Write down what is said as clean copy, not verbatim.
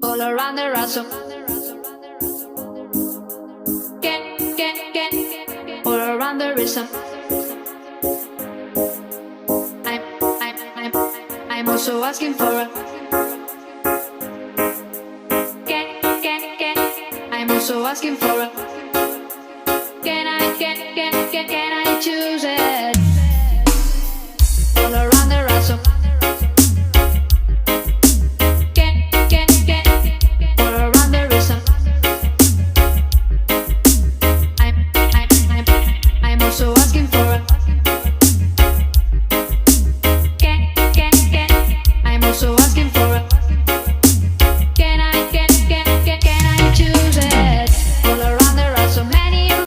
all around the ransom. All around the rhythm. I'm, I'm, I'm also asking for a. I'm also asking for a. Can I choose it?